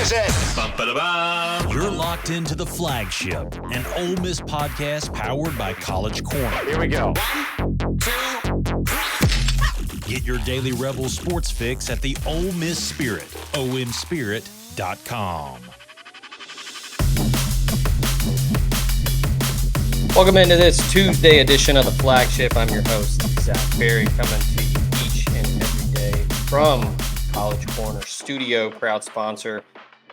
is it? You're locked into the Flagship, an Ole Miss podcast powered by College Corner. Here we go. 1, 2, 3. Get your daily Rebel sports fix at the Ole Miss Spirit, omspirit.com. Welcome into this Tuesday edition of the Flagship. I'm your host, Zach Berry, coming to you each and every day from College Corner Studio, proud sponsor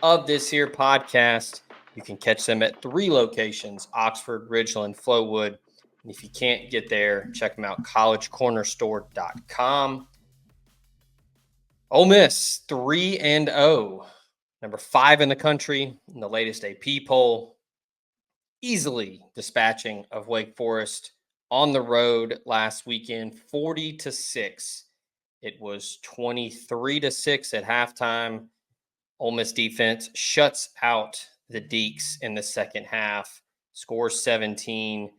of this here podcast. You can catch them at 3 locations, Oxford, Ridgeland, Flowood. And if you can't get there, check them out, collegecornerstore.com. Ole Miss 3-0, number 5 in the country in the latest AP poll. Easily dispatching of Wake Forest on the road last weekend, 40-6. It was 23-6 at halftime. Ole Miss defense shuts out the Deacs in the second half, scores 17.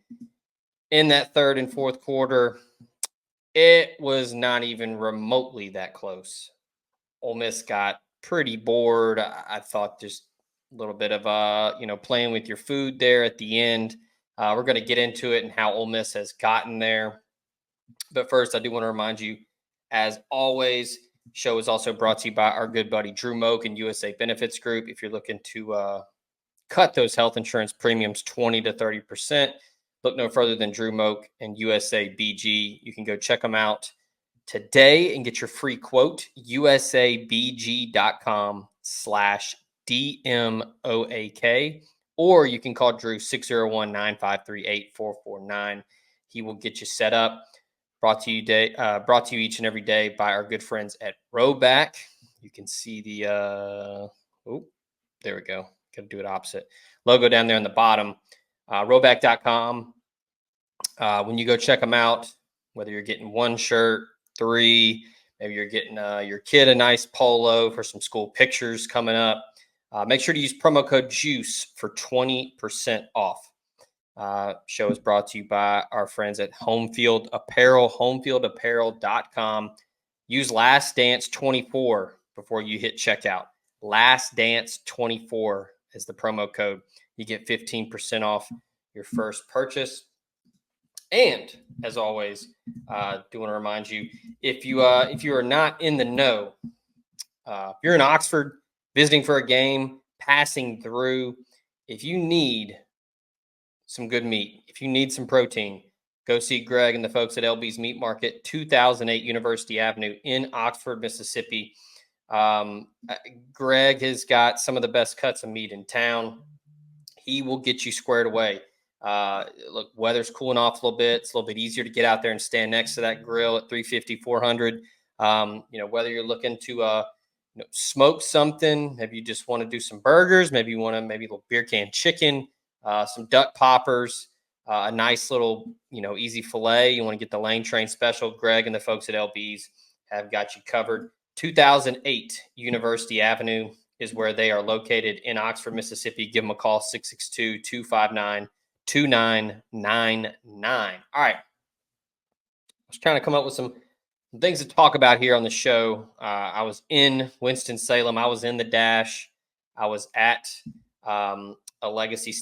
In that third and fourth quarter, it was not even remotely that close. Ole Miss got pretty bored. I thought just a little bit of playing with your food there at the end. We're going to get into it and how Ole Miss has gotten there. But first, I do want to remind you, as always, show is also brought to you by our good buddy Drew Moak and USA Benefits Group. If you're looking to cut those health insurance premiums 20 to 30%, look no further than Drew Moak and USA BG. You can go check them out today and get your free quote, usabg.com/DMOAK, or you can call Drew 601-953-8449. He will get you set up. Brought to you each and every day by our good friends at Rowback. You can see the there we go. Got to do it opposite. Logo down there on the bottom. Rowback.com. When you go check them out, whether you're getting 1 shirt, 3, maybe you're getting your kid a nice polo for some school pictures coming up. Make sure to use promo code JUICE for 20% off. Show is brought to you by our friends at Home Field Apparel, homefieldapparel.com. Use Last Dance 24 before you hit checkout. Last Dance 24 is the promo code. You get 15% off your first purchase. And as always, do want to remind you, if you are not in the know, if you're in Oxford visiting for a game, passing through, if you need some good meat, if you need some protein, go see Greg and the folks at LB's Meat Market, 2008 University Avenue in Oxford, Mississippi. Greg has got some of the best cuts of meat in town. He will get you squared away. Look, weather's cooling off a little bit. It's a little bit easier to get out there and stand next to that grill at 350, 400. Whether you're looking to smoke something, maybe you just want to do some burgers, maybe you want to maybe a little beer can chicken, some duck poppers, a nice little, easy filet. You want to get the Lane Train special. Greg and the folks at LB's have got you covered. 2008 University Avenue is where they are located in Oxford, Mississippi. Give them a call, 662-259-2999. All right. I was trying to come up with some things to talk about here on the show. I was in Winston-Salem. I was in the Dash. I was at a Legacy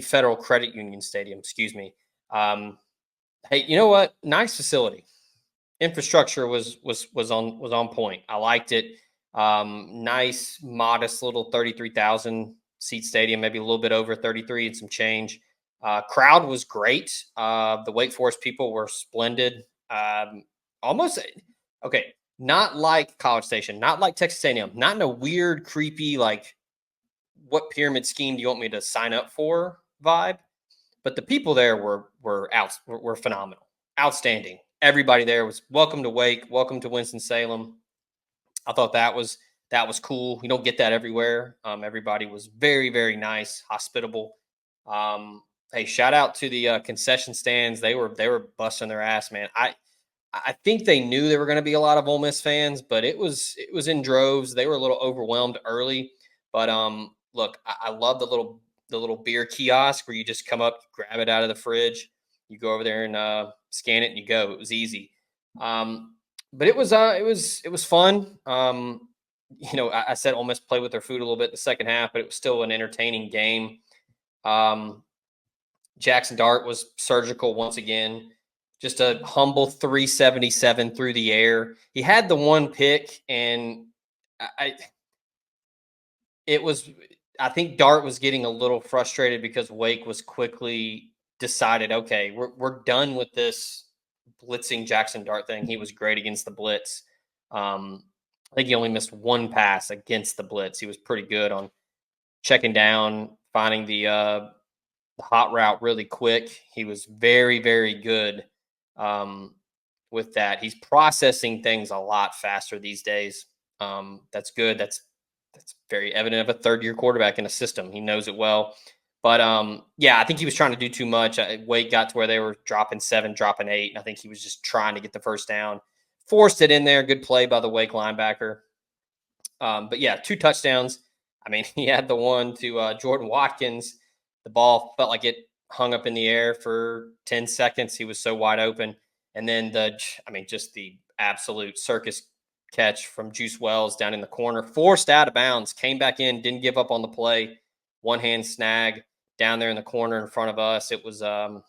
Federal Credit Union Stadium, excuse me. Hey, you know what? Nice facility. Infrastructure was on point. I liked it. Nice, modest little 33,000 seat stadium, maybe a little bit over 33 and some change. Crowd was great. The Wake Forest people were splendid. Not like College Station, not like Texas A&M, not in a weird, creepy, like, what pyramid scheme do you want me to sign up for vibe? But the people there were phenomenal, outstanding. Everybody there was welcome to Wake, welcome to Winston-Salem. I thought that was cool. You don't get that everywhere. Everybody was very, very nice, hospitable. Hey, shout out to the concession stands. They were busting their ass, man. I think they knew there were going to be a lot of Ole Miss fans, but it was in droves. They were a little overwhelmed early, but look, I love the little beer kiosk where you just come up, grab it out of the fridge, you go over there and scan it, and you go. It was easy. But it was fun. I said Ole Miss played with their food a little bit in the second half, but it was still an entertaining game. Jackson Dart was surgical once again. Just a humble 377 through the air. He had the one pick, and I it was I think Dart was getting a little frustrated because Wake was quickly decided, okay, we're done with this blitzing Jackson Dart thing. He was great against the blitz. I think he only missed one pass against the blitz. He was pretty good on checking down, finding the hot route really quick. He was very, very good with that. He's processing things a lot faster these days. That's good. That's very evident of a third-year quarterback in a system. He knows it well. But yeah, I think he was trying to do too much. Wake got to where they were dropping 7, dropping 8, and I think he was just trying to get the first down. Forced it in there. Good play by the Wake linebacker. But yeah, 2 touchdowns. I mean, he had the one to Jordan Watkins. The ball felt like it hung up in the air for 10 seconds. He was so wide open. And then just the absolute circus catch from Juice Wells down in the corner, forced out of bounds, came back in, didn't give up on the play. One hand snag down there in the corner in front of us. It was a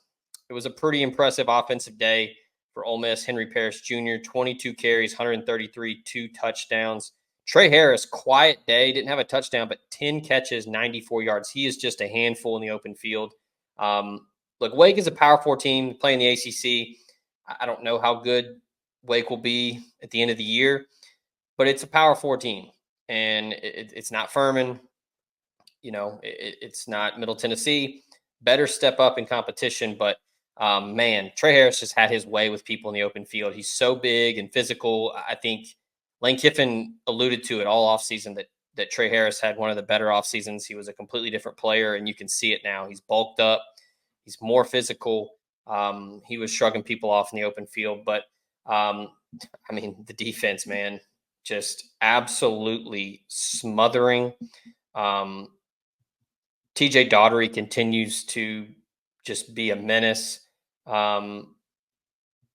pretty impressive offensive day for Ole Miss. Henry Parrish Jr., 22 carries, 133, 2 touchdowns. Trey Harris, quiet day, didn't have a touchdown, but 10 catches, 94 yards. He is just a handful in the open field. Look, Wake is a Power 4 team playing the ACC. I don't know how good Wake will be at the end of the year, but it's a Power 4 team, and it's not Furman. It's not Middle Tennessee. Better step up in competition, but man, Trey Harris just had his way with people in the open field. He's so big and physical. I think Lane Kiffin alluded to it all offseason that Trey Harris had one of the better off seasons. He was a completely different player, and you can see it now. He's bulked up. He's more physical. He was shrugging people off in the open field. But, the defense, man, just absolutely smothering. TJ Daughtery continues to just be a menace.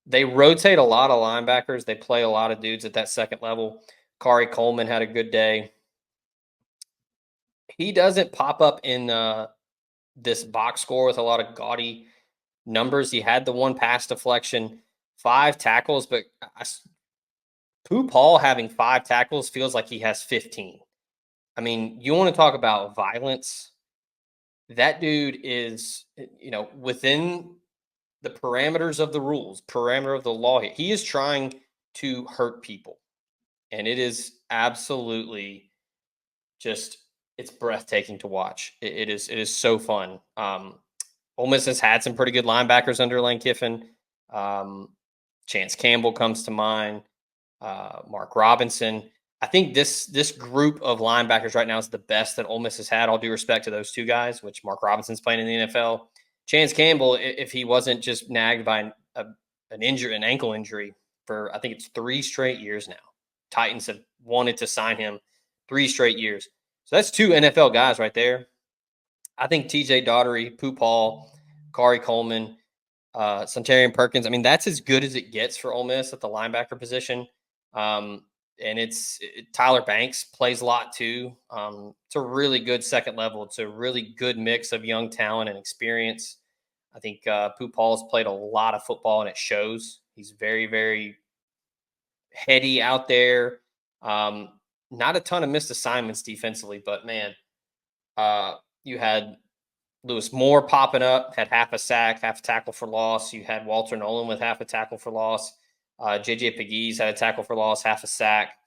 They rotate a lot of linebackers. They play a lot of dudes at that second level. Kari Coleman had a good day. He doesn't pop up in this box score with a lot of gaudy numbers. He had the one pass deflection, 5 tackles, but Pooh Paul having 5 tackles feels like he has 15. I mean, you want to talk about violence? That dude is, within the parameters of the rules, parameter of the law. He is trying to hurt people. And it is absolutely just, it's breathtaking to watch. It is so fun. Ole Miss has had some pretty good linebackers under Lane Kiffin. Chance Campbell comes to mind. Mark Robinson. I think this group of linebackers right now is the best that Ole Miss has had. All due respect to those 2 guys, which Mark Robinson's playing in the NFL. Chance Campbell, if he wasn't just nagged by an ankle injury for, I think it's 3 straight years now. Titans have wanted to sign him 3 straight years. So that's 2 NFL guys right there. I think TJ Daughtery, Pooh Paul, Kari Coleman, Sunterian Perkins. I mean, that's as good as it gets for Ole Miss at the linebacker position. And Tyler Banks plays a lot too. It's a really good second level. It's a really good mix of young talent and experience. I think Pooh Paul's played a lot of football, and it shows. He's very, very heady out there. Not a ton of missed assignments defensively, but man, you had Lewis Moore popping up, had half a sack, half a tackle for loss. You had Walter Nolan with half a tackle for loss. JJ Pegues had a tackle for loss, half a sack.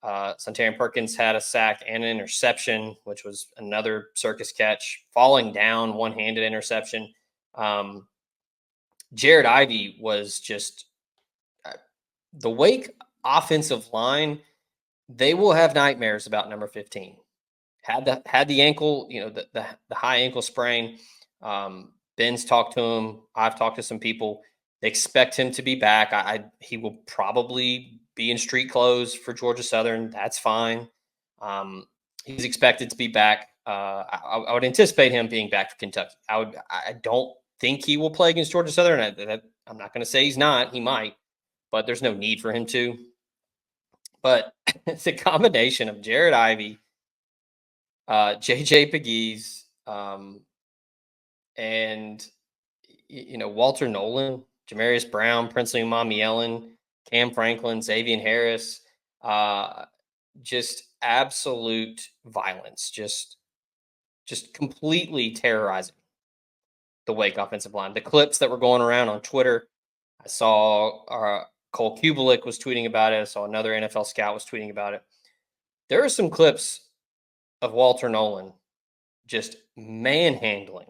Sunterian Perkins had a sack and an interception, which was another circus catch. Falling down, one-handed interception. Jared Ivey was just the Wake offensive line. They will have nightmares about number 15. Had the ankle, the high ankle sprain. Ben's talked to him. I've talked to some people. They expect him to be back. He will probably be in street clothes for Georgia Southern. That's fine. He's expected to be back. I would anticipate him being back for Kentucky. I don't think he will play against Georgia Southern. I'm not going to say he's not. He might, but there's no need for him to. But it's a combination of Jared Ivey, JJ Pegues, and Walter Nolan, Jamarius Brown, Princely Mamielin, Cam Franklin, Xavier Harris, just absolute violence, just completely terrorizing the Wake offensive line. The clips that were going around on Twitter, I saw Cole Kubelik was tweeting about it. I saw another NFL scout was tweeting about it. There are some clips of Walter Nolan just manhandling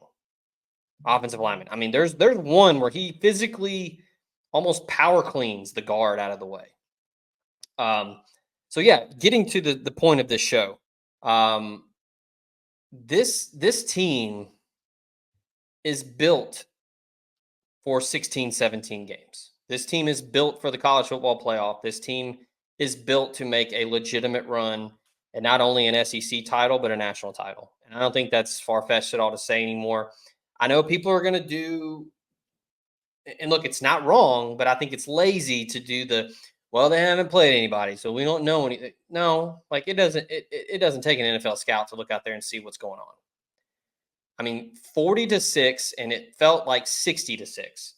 offensive lineman. I mean, there's one where he physically almost power cleans the guard out of the way. So yeah, getting to the point of this show, this team is built for 16, 17 games. This team is built for the college football playoff. This team is built to make a legitimate run, and not only an SEC title, but a national title. And I don't think that's far-fetched at all to say anymore. I know people are going to do, and look, it's not wrong, but I think it's lazy to do well, they haven't played anybody, so we don't know anything. No, like it doesn't take an NFL scout to look out there and see what's going on. I mean, 40-6, and it felt like 60-6.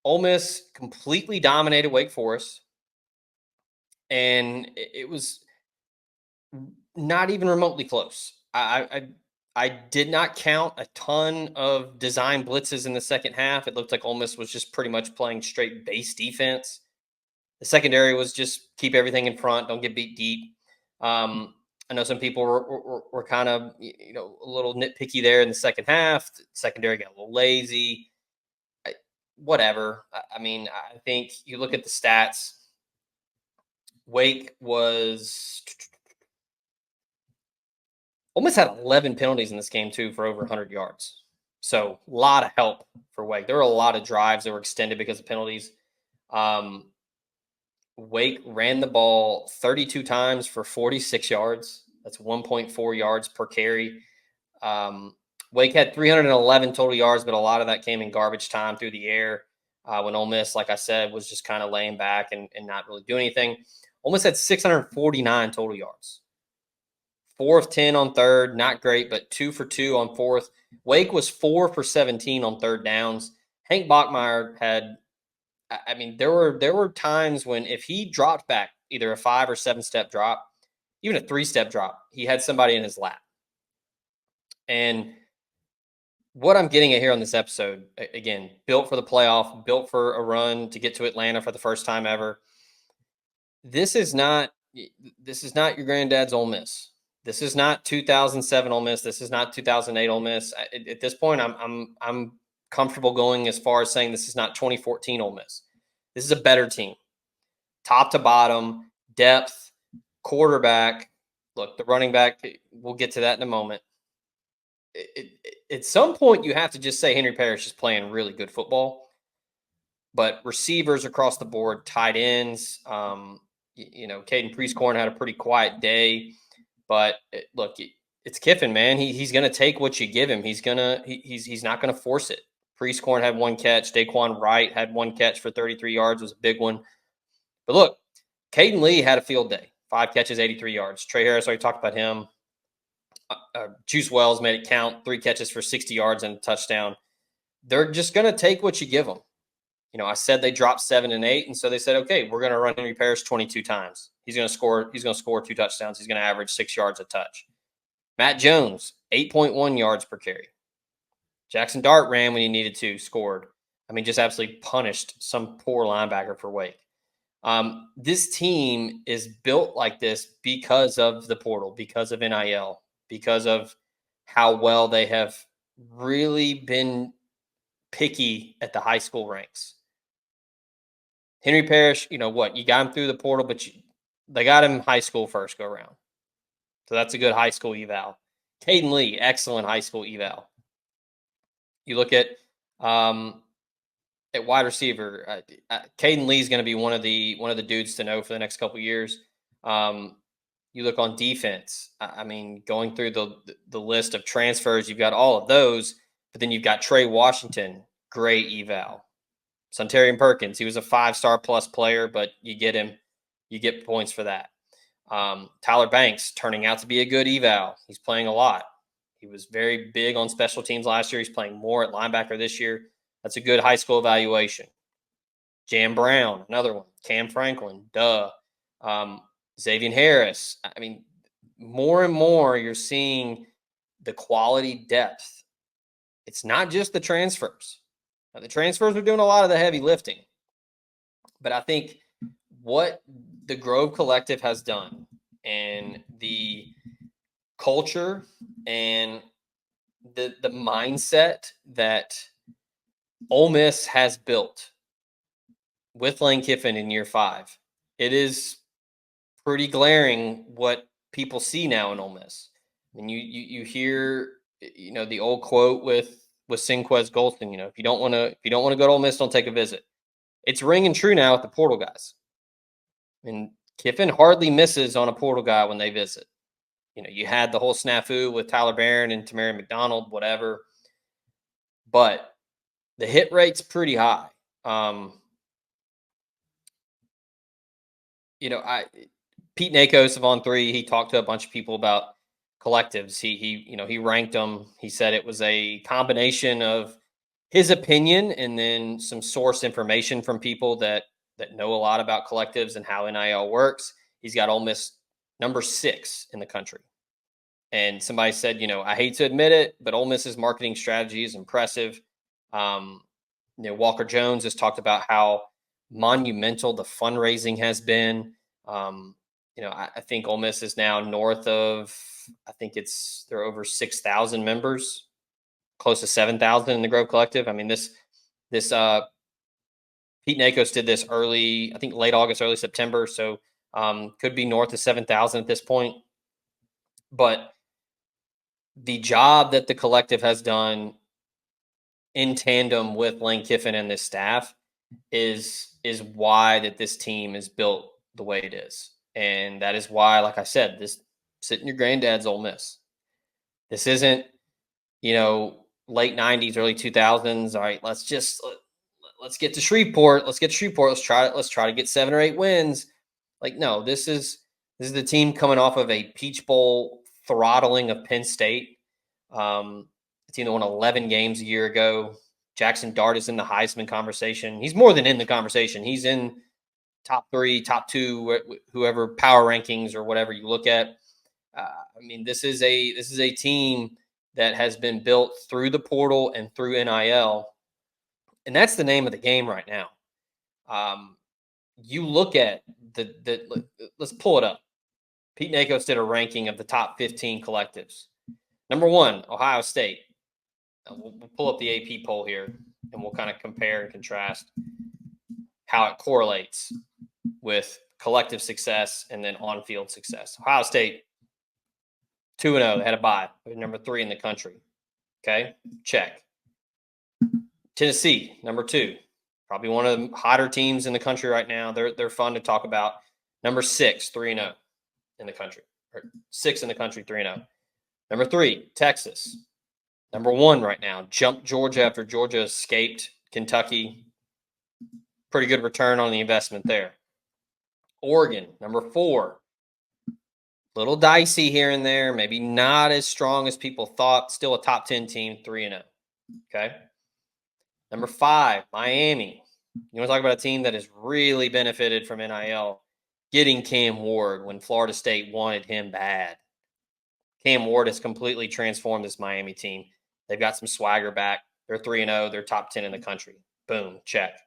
Ole Miss completely dominated Wake Forest, and it was not even remotely close. I did not count a ton of design blitzes in the second half. It looked like Ole Miss was just pretty much playing straight base defense. The secondary was just keep everything in front, don't get beat deep. I know some people were kind of a little nitpicky there in the second half. The secondary got a little lazy. Whatever. I mean, I think you look at the stats. Wake was almost had 11 penalties in this game too for over 100 yards. So a lot of help for Wake. There were a lot of drives that were extended because of penalties. Wake ran the ball 32 times for 46 yards. That's 1.4 yards per carry. Wake had 311 total yards, but a lot of that came in garbage time through the air when Ole Miss, like I said, was just kind of laying back and not really doing anything. Ole Miss had 649 total yards. 4 of 10 on third, not great, but 2 for 2 on fourth. Wake was 4 for 17 on third downs. Hank Bachmeier had, I mean, there were times when if he dropped back, either a 5 or 7 step drop, even a 3-step drop, he had somebody in his lap. And what I'm getting at here on this episode, again, built for the playoff, built for a run to get to Atlanta for the first time ever. This is not your granddad's Ole Miss. This is not 2007 Ole Miss. This is not 2008 Ole Miss. At this point, I'm comfortable going as far as saying this is not 2014 Ole Miss. This is a better team, top to bottom, depth, quarterback. Look, the running back. We'll get to that in a moment. At some point, you have to just say Henry Parrish is playing really good football. But receivers across the board, tight ends. Caden Priestcorn had a pretty quiet day. But look, it's Kiffin, man. He's going to take what you give him. He's not going to force it. Priestcorn had 1 catch. Daquan Wright had 1 catch for 33 yards. It was a big one. But look, Caden Lee had a field day. 5 catches, 83 yards. Trey Harris, already talked about him. Juice Wells made it count. 3 catches for 60 yards and a touchdown. They're just going to take what you give them. I said they dropped 7 and 8, and so they said, okay, we're going to run Henry Parrish 22 times. He's going to score 2 touchdowns. He's going to average 6 yards a touch. Matt Jones, 8.1 yards per carry. Jackson Dart ran when he needed to, scored. I mean, just absolutely punished some poor linebacker for Wake. This team is built like this because of the portal, because of NIL, because of how well they have really been picky at the high school ranks. Henry Parrish, you got him through the portal, but they got him high school first go around. So that's a good high school eval. Caden Lee, excellent high school eval. You look at wide receiver, Caden Lee is going to be one of the dudes to know for the next couple of years. You look on defense. I mean, going through the list of transfers, you've got all of those, but then you've got Trey Washington, great eval. Suntarian Perkins, he was a 5-star plus player, but you get him, you get points for that. Tyler Banks turning out to be a good eval. He's playing a lot. He was very big on special teams last year. He's playing more at linebacker this year. That's a good high school evaluation. Jam Brown, another one. Cam Franklin, Xavier Harris. I mean, more and more you're seeing the quality depth. It's not just the transfers. Now, the transfers are doing a lot of the heavy lifting. But I think what the Grove Collective has done and the culture and the mindset that Ole Miss has built with Lane Kiffin in year 5, it is pretty glaring what people see now in Ole Miss. I mean, you hear, the old quote with Sinquez Golston, if you don't want to go to Ole Miss, don't take a visit. It's ringing true now with the portal guys. And Kiffin hardly misses on a portal guy when they visit. You had the whole snafu with Tyler Barron and Tamari McDonald, whatever. But the hit rate's pretty high. Pete Nakos of On3, he talked to a bunch of people about collectives. He ranked them. He said it was a combination of his opinion and then some source information from people that know a lot about collectives and how NIL works. He's got Ole Miss number 6 in the country. And somebody said, I hate to admit it, but Ole Miss's marketing strategy is impressive. Walker Jones has talked about how monumental the fundraising has been. I think Ole Miss is now north of, they're over 6,000 members, close to 7,000 in the Grove Collective. I mean, this Pete Nakos did this early, I think late August, early September. So could be north of 7,000 at this point. But the job that the collective has done in tandem with Lane Kiffin and this staff is why that this team is built the way it is. And that is why, like I said, this sit in your granddad's Ole Miss. This isn't, late 90s, early 2000s. All right, let's get to Shreveport. Let's try to get 7 or 8 wins. Like, no, this is the team coming off of a Peach Bowl throttling of Penn State. The team that won 11 games a year ago. Jackson Dart is in the Heisman conversation. He's more than in the conversation. He's in top 3, top 2, whoever power rankings or whatever you look at. This is a team that has been built through the portal and through NIL, and that's the name of the game right now. You look at let's pull it up. Pete Nakos did a ranking of the top 15 collectives. Number 1, Ohio State. We'll pull up the AP poll here, and we'll kind of compare and contrast how it correlates with collective success and then on-field success. Ohio State, 2-0. They had a bye. They're number 3 in the country. Okay, check. Tennessee, number 2. Probably one of the hotter teams in the country right now. They're fun to talk about. Number 6, 3-0 in the country. Or 6 in the country, 3-0. Number 3, Texas. Number 1 right now. Jumped Georgia after Georgia escaped Kentucky. Pretty good return on the investment there. Oregon, number 4. Little dicey here and there. Maybe not as strong as people thought. Still a top 10 team, 3-0. Okay. Number 5, Miami. You want to talk about a team that has really benefited from NIL getting Cam Ward when Florida State wanted him bad. Cam Ward has completely transformed this Miami team. They've got some swagger back. They're 3-0. They're top 10 in the country. Boom, check.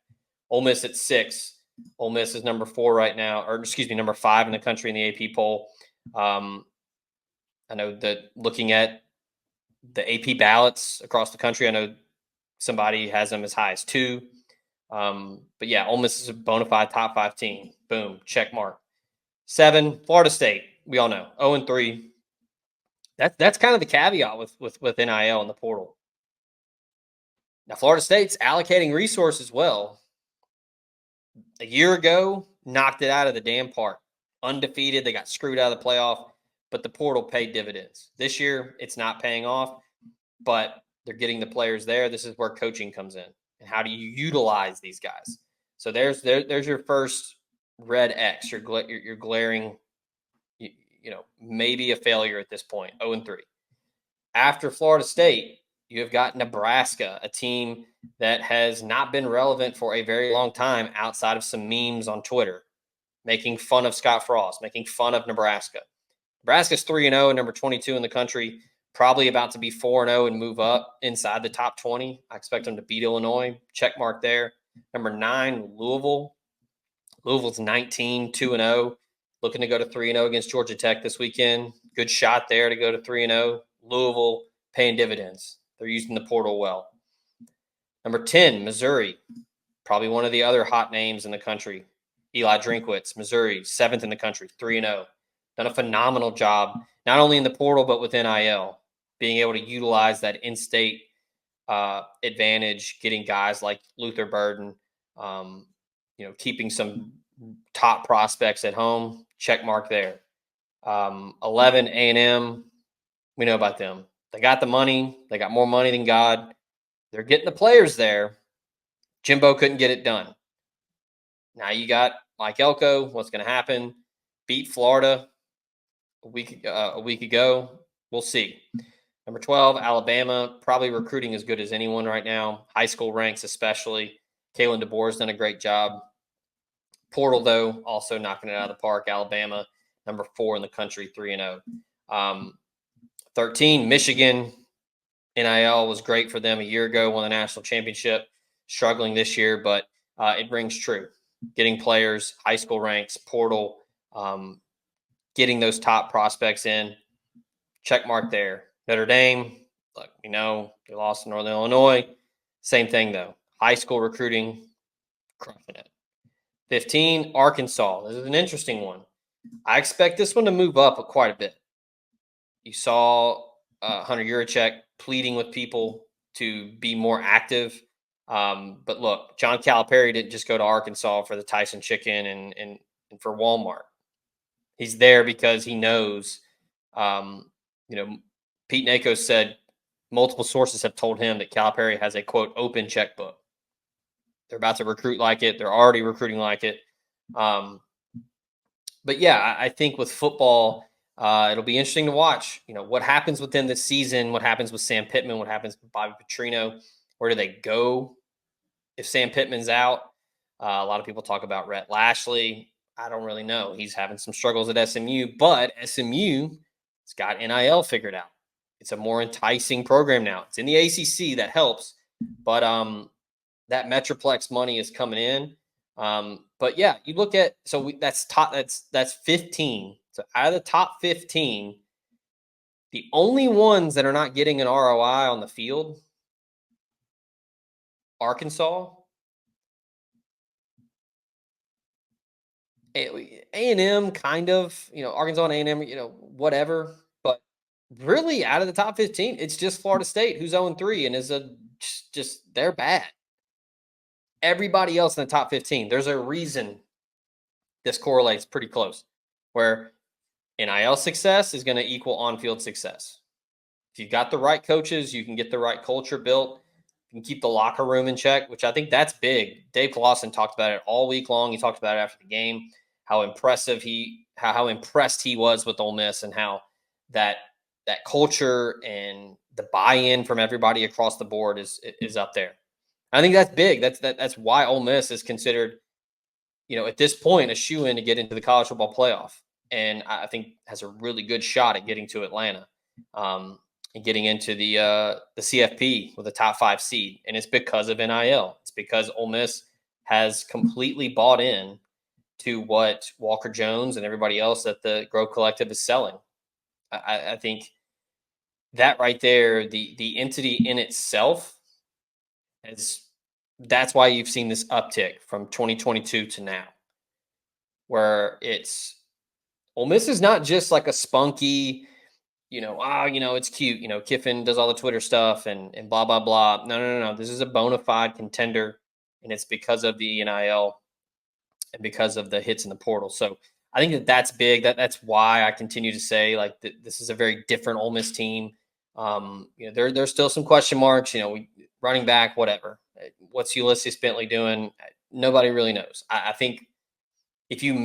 Ole Miss at 6. Ole Miss is number 4 right now, number 5 in the country in the AP poll. I know that looking at the AP ballots across the country, I know somebody has them as high as 2. But yeah, Ole Miss is a bona fide top 5 team. Boom, check mark. 7, Florida State. We all know 0-3. That's kind of the caveat with NIL and the portal. Now, Florida State's allocating resources well. A year ago, knocked it out of the damn park. Undefeated. They got screwed out of the playoff, but the portal paid dividends. This year, it's not paying off, but they're getting the players there. This is where coaching comes in. And how do you utilize these guys? So there's your first red X, your glaring maybe a failure at this point, 0-3. After Florida State, you have got Nebraska, a team that has not been relevant for a very long time outside of some memes on Twitter, making fun of Scott Frost, making fun of Nebraska. Nebraska's 3-0 and number 22 in the country, probably about to be 4-0 and move up inside the top 20. I expect them to beat Illinois. Check mark there. Number 9, Louisville. Louisville's 19, 2-0, looking to go to 3-0 against Georgia Tech this weekend. Good shot there to go to 3-0. Louisville paying dividends. They're using the portal well. Number 10, Missouri, probably one of the other hot names in the country. Eli Drinkwitz, Missouri, 7th in the country, 3-0. Done a phenomenal job, not only in the portal, but with NIL, being able to utilize that in-state advantage, getting guys like Luther Burden, keeping some top prospects at home. Check mark there. 11, A&M, we know about them. They got the money. They got more money than God. They're getting the players there. Jimbo couldn't get it done. Now you got Mike Elko. What's going to happen? Beat Florida a week ago. We'll see. Number 12, Alabama, probably recruiting as good as anyone right now. High school ranks especially. Kalen DeBoer's done a great job. Portal, though, also knocking it out of the park. Alabama, number 4 in the country, 3-0. 13, Michigan. NIL was great for them a year ago, won the national championship. Struggling this year, but it rings true. Getting players, high school ranks, portal, getting those top prospects in. Check mark there. Notre Dame, look, they lost to Northern Illinois. Same thing, though. High school recruiting, crushing it. 15, Arkansas. This is an interesting one. I expect this one to move up quite a bit. You saw Hunter Yurachek pleading with people to be more active. But look, John Calipari didn't just go to Arkansas for the Tyson chicken and for Walmart. He's there because he knows, Pete Nakos said multiple sources have told him that Calipari has a, quote, open checkbook. They're about to recruit like it. They're already recruiting like it. But yeah, I think with football, it'll be interesting to watch, what happens within the season, what happens with Sam Pittman, what happens with Bobby Petrino, where do they go if Sam Pittman's out? A lot of people talk about Rhett Lashley. I don't really know. He's having some struggles at SMU, but SMU has got NIL figured out. It's a more enticing program now. It's in the ACC. That helps. But that Metroplex money is coming in. But yeah, you look at that's 15. So out of the top 15, the only ones that are not getting an ROI on the field, Arkansas, A&M, kind of, Arkansas and A&M, whatever. But really, out of the top 15, it's just Florida State, who's 0-3 and is just they're bad. Everybody else in the top 15, there's a reason this correlates pretty close, where NIL success is going to equal on-field success. If you've got the right coaches, you can get the right culture built. You can keep the locker room in check, which I think that's big. Dave Clawson talked about it all week long. He talked about it after the game, how impressed he was with Ole Miss, and how that culture and the buy-in from everybody across the board is up there. I think that's big. That's why Ole Miss is considered, at this point, a shoo-in to get into the college football playoff, and I think has a really good shot at getting to Atlanta. And getting into the CFP with a top 5 seed. And it's because of NIL. It's because Ole Miss has completely bought in to what Walker Jones and everybody else at the Grove Collective is selling. I think that right there, the entity in itself, that's why you've seen this uptick from 2022 to now, where it's Ole Miss is not just like a spunky, it's cute. Kiffin does all the Twitter stuff and blah, blah, blah. No. This is a bona fide contender, and it's because of the NIL and because of the hits in the portal. So I think that's big. That's why I continue to say, this is a very different Ole Miss team. There's still some question marks, running back, whatever. What's Ulysses Bentley doing? Nobody really knows. I think if you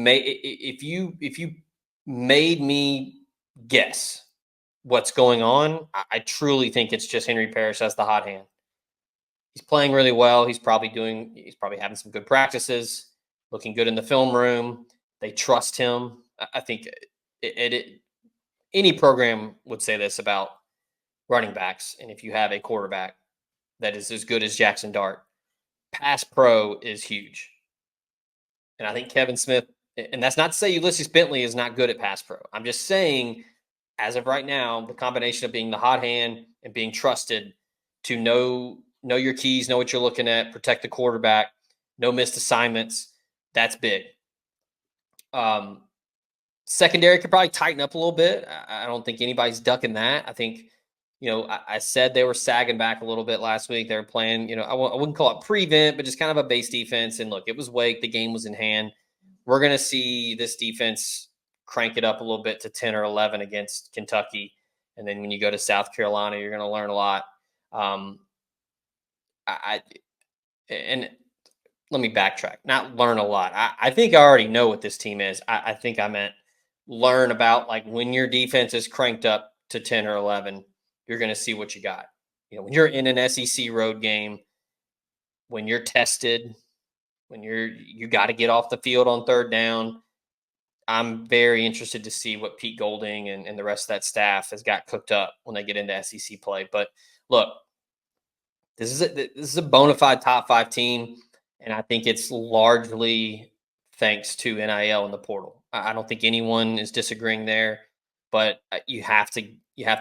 made me guess what's going on. I truly think it's just Henry Parrish as the hot hand. He's playing really well. He's probably having some good practices, looking good in the film room. They trust him. I think any program would say this about running backs. And if you have a quarterback that is as good as Jackson Dart, pass pro is huge. And I think Kevin Smith, and that's not to say Ulysses Bentley is not good at pass pro. I'm just saying, as of right now, the combination of being the hot hand and being trusted to know your keys, know what you're looking at, protect the quarterback, no missed assignments, that's big. Secondary could probably tighten up a little bit. I don't think anybody's ducking that. I think, I said they were sagging back a little bit last week. They were playing, I wouldn't call it prevent, but just kind of a base defense. And look, it was Wake. The game was in hand. We're going to see this defense crank it up a little bit to 10 or 11 against Kentucky. And then when you go to South Carolina, you're going to learn a lot. And let me backtrack, not learn a lot. I think I already know what this team is. I think I meant learn about, like, when your defense is cranked up to 10 or 11, you're going to see what you got. When you're in an SEC road game, when you're tested, when you got to get off the field on third down. I'm very interested to see what Pete Golding and the rest of that staff has got cooked up when they get into SEC play. But look, this is a bona fide top 5 team, and I think it's largely thanks to NIL and the portal. I don't think anyone is disagreeing there, but you have to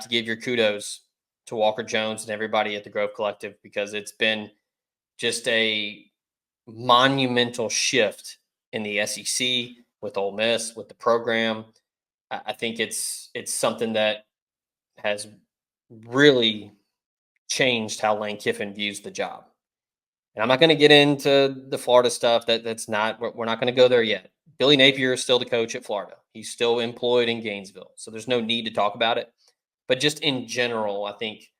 give your kudos to Walker Jones and everybody at the Grove Collective, because it's been just a monumental shift in the SEC with Ole Miss, with the program. I think it's something that has really changed how Lane Kiffin views the job. And I'm not going to get into the Florida stuff. We're not going to go there yet. Billy Napier is still the coach at Florida. He's still employed in Gainesville. So there's no need to talk about it. But just in general, I think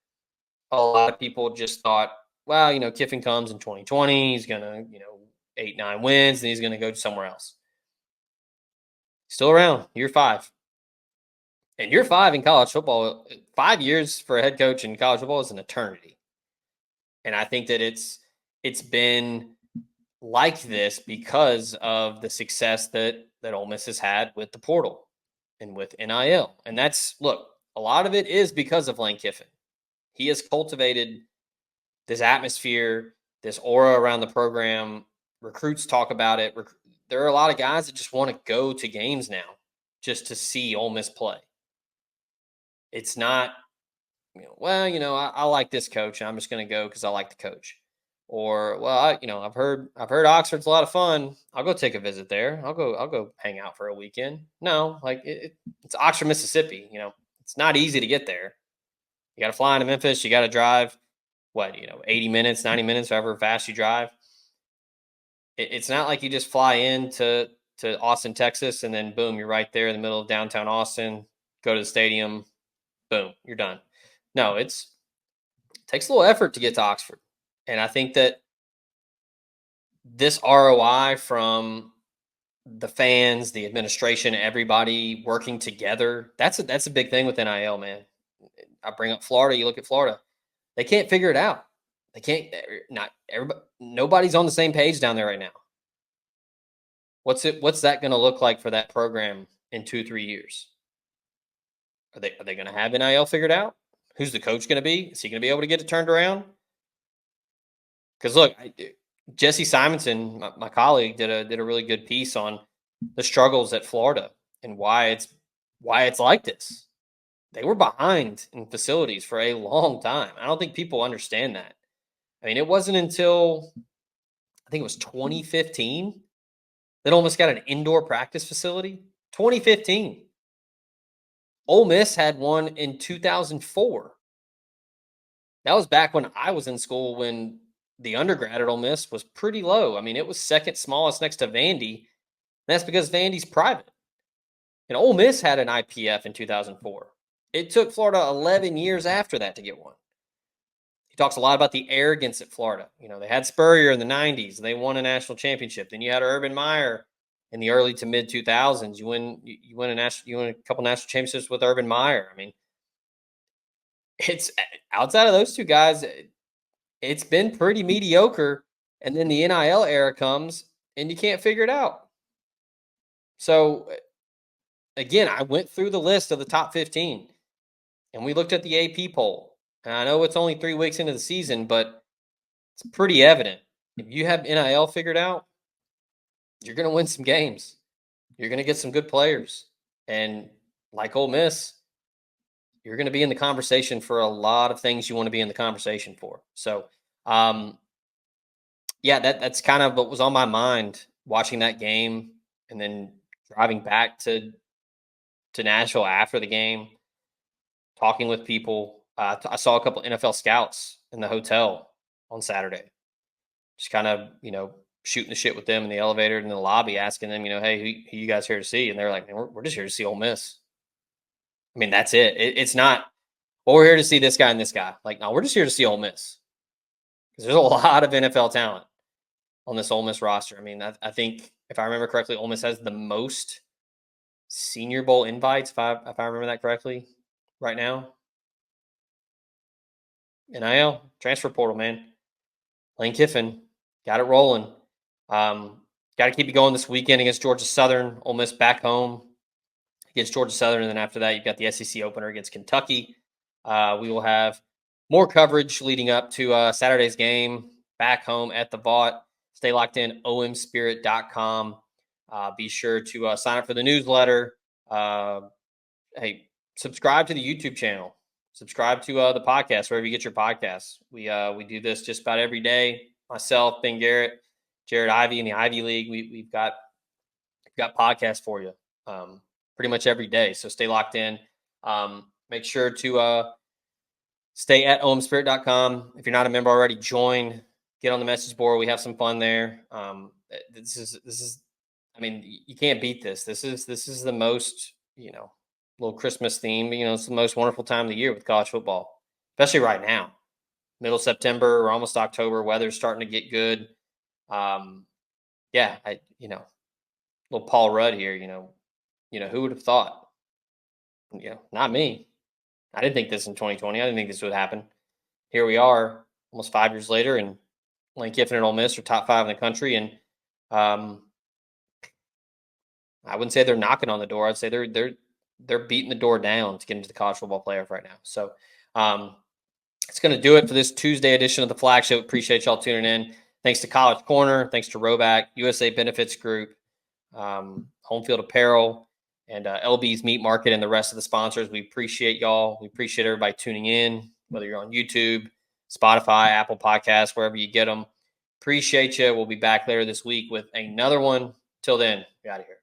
a lot of people just thought, well, Kiffin comes in 2020. He's going to, 8-9 wins, and he's going to go somewhere else. Still around, year 5. And year 5 in college football, 5 years for a head coach in college football is an eternity. And I think that it's been like this because of the success that Ole Miss has had with the portal and with NIL. And a lot of it is because of Lane Kiffin. He has cultivated this atmosphere, this aura around the program. Recruits talk about it. There are a lot of guys that just want to go to games now just to see Ole Miss play. It's not, I like this coach, and I'm just going to go because I like the coach. Or, well, I've heard Oxford's a lot of fun. I'll go take a visit there. I'll go hang out for a weekend. No, it's Oxford, Mississippi. It's not easy to get there. You got to fly into Memphis. You got to drive 80 minutes, 90 minutes, however fast you drive. It's not like you just fly into Austin, Texas, and then boom, you're right there in the middle of downtown Austin. Go to the stadium, boom, you're done. No, it takes a little effort to get to Oxford. And I think that this ROI from the fans, the administration, everybody working together, that's a big thing with NIL, man. I bring up Florida. You look at Florida. They can't figure it out. They can't. Not everybody. Nobody's on the same page down there right now. What's that going to look like for that program in 2-3 years? Are they going to have NIL figured out? Who's the coach going to be? Is he going to be able to get it turned around? Because look, Jesse Simonson, my colleague, did a really good piece on the struggles at Florida and why it's like this. They were behind in facilities for a long time. I don't think people understand that. I mean, it wasn't until I think it was 2015 that Ole Miss got an indoor practice facility. 2015. Ole Miss had one in 2004. That was back when I was in school, when the undergrad at Ole Miss was pretty low. I mean, it was second smallest next to Vandy. That's because Vandy's private. And Ole Miss had an IPF in 2004. It took Florida 11 years after that to get one. He talks a lot about the arrogance at Florida. They had Spurrier in the 90s. They won a national championship. Then you had Urban Meyer in the early to mid 2000s. You win a couple national championships with Urban Meyer. I mean, it's outside of those two guys, it's been pretty mediocre. And then the NIL era comes and you can't figure it out. So again, I went through the list of the top 15 and we looked at the AP poll. And I know it's only 3 weeks into the season, but it's pretty evident. If you have NIL figured out, you're going to win some games. You're going to get some good players. And like Ole Miss, you're going to be in the conversation for a lot of things you want to be in the conversation for. So, yeah, that's kind of what was on my mind watching that game and then driving back to Nashville after the game, talking with people. I saw a couple NFL scouts in the hotel on Saturday, just kind of, shooting the shit with them in the elevator and in the lobby, asking them, hey, who you guys here to see? And they're like, man, we're just here to see Ole Miss. I mean, that's it. It's not, well, we're here to see this guy and this guy. Like, no, we're just here to see Ole Miss. Because there's a lot of NFL talent on this Ole Miss roster. I mean, I think, if I remember correctly, Ole Miss has the most Senior Bowl invites, if I remember that correctly, right now. NIL, transfer portal, man. Lane Kiffin, got it rolling. Got to keep it going this weekend against Georgia Southern. Ole Miss back home against Georgia Southern. And then after that, you've got the SEC opener against Kentucky. We will have more coverage leading up to Saturday's game back home at the Vaught. Stay locked in, omspirit.com. Be sure to sign up for the newsletter. Hey, subscribe to the YouTube channel. Subscribe to the podcast, wherever you get your podcasts. We do this just about every day. Myself, Ben Garrett, Jared Ivey in the Ivy League. We've got podcasts for you pretty much every day. So stay locked in. Make sure to stay at omspirit.com. If you're not a member already, join. Get on the message board. We have some fun there. This is. I mean, you can't beat this. This is the most, little Christmas theme. It's the most wonderful time of the year with college football, especially right now. Middle September, we're almost October. Weather's starting to get good. Yeah, little Paul Rudd here. Who would have thought? Not me. I didn't think this in 2020. I didn't think this would happen. Here we are, almost 5 years later, and Lane Kiffin and Ole Miss are top 5 in the country, and I wouldn't say they're knocking on the door. I'd say they're beating the door down to get into the college football playoff right now. So it's going to do it for this Tuesday edition of the Flagship. Appreciate y'all tuning in. Thanks to College Corner. Thanks to Roback, USA Benefits Group, Home Field Apparel, and LB's Meat Market, and the rest of the sponsors. We appreciate y'all. We appreciate everybody tuning in, whether you're on YouTube, Spotify, Apple Podcasts, wherever you get them. Appreciate you. We'll be back later this week with another one. Till then, get out of here.